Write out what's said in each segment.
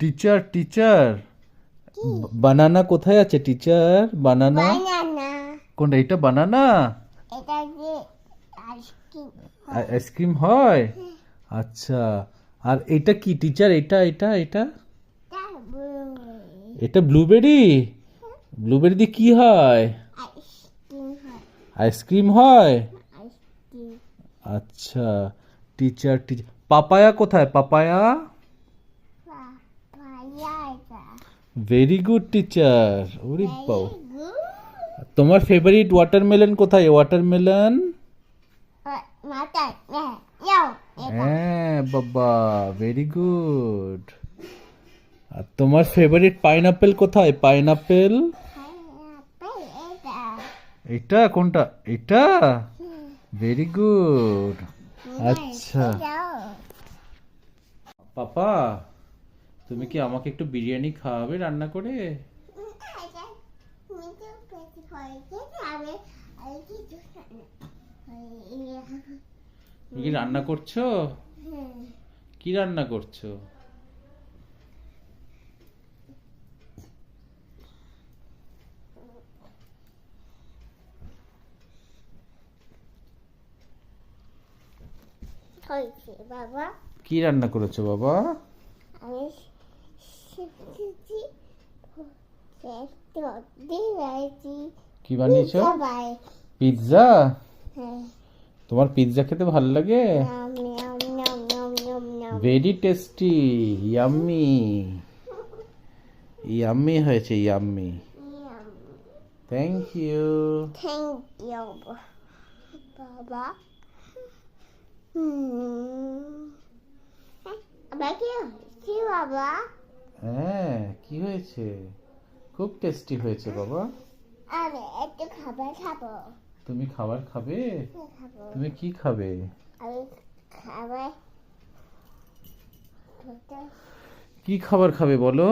Teacher teacher বানানা কোথায় আছে teacher? বানানা বানানা কোনটা? এটা বানানা? এটা যে আইসক্রিম আইসক্রিম হয়? আচ্ছা। আর এটা কি টিচার? এটা এটা এটা এটা ব্লুবেরি। ব্লুবেরি দিয়ে কি হয়? আইসক্রিম হয় আইসক্রিম হয়। আইসক্রিম আচ্ছা। টিচার টিচার পাপায়া কোথায়? পাপায়া? পাপায়া এটা ভেরি গুড টিচার। ওরে বাবা, ভেরি গুড তোমার ফেভারিট ওয়াটারমেলন কোথায়? ওয়াটারমেলন? মাথায় যাও এটা হ্যাঁ বাবা, ভেরি গুড। আর তোমার ফেভারিট পাইনাপেল কোথায়? পাইনাপেল? পাইনাপেল এটা এটা কোনটা? এটা? Very good. আচ্ছা যাও পাপা, তুমি কি আমাকে একটু বিরিয়ানি খাওয়াবে রান্না করে? তুমি কি রান্না করছো? কি রান্না করছো? হয়েছে বাবা কি রান্না করেছো বাবা? আমি শিখেছি দিয়েছি কি বানিয়েছো? বাই পিৎজা? হ্যাঁ তোমার পিৎজা খেতে ভালো লাগে? নাম নাম নাম নাম নাম নাম ভেরি টেস্টি, ইয়াম্মি। ইয়াম্মি হয়েছে, yummy. Thank you. Thank you বাবা আবার কি হয়েছে বাবা হ্যাঁ, কি হয়েছে? খুব টেস্টি হয়েছে বাবা। আমি একটু খাবার খাবো তুমি খাবার খাবে? খাবো তুমি কি খাবে? আমি খাবার কি খাবার খাবে বলো?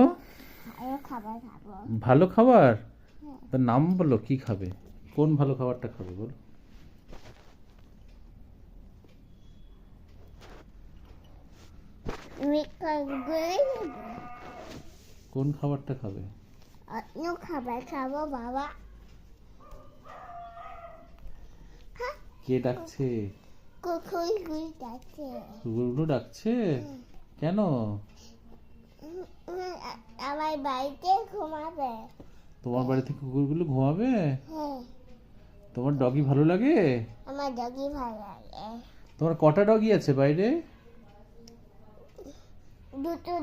আমি খাবার খাবো ভালো খাবার? তার নাম বলো, কি খাবে? কোন ভালো খাবারটা খাবে বলো? আমি খাবার কোন খাবারটা খাবে? অন্য খাবার খাবো বাবা কে ডাকছে? কুকুর গুই যাচ্ছে কুকুরগুলো ডাকছে? কেন? আমার বাড়িতে ঘুমাবে তোমার বাড়িতে কুকুরগুলো ঘুমাবে? হ্যাঁ তোমার ডগি ভালো লাগে? আমার ডগি ভালো লাগে তোমার কটা ডগি আছে বাইরে? দুটো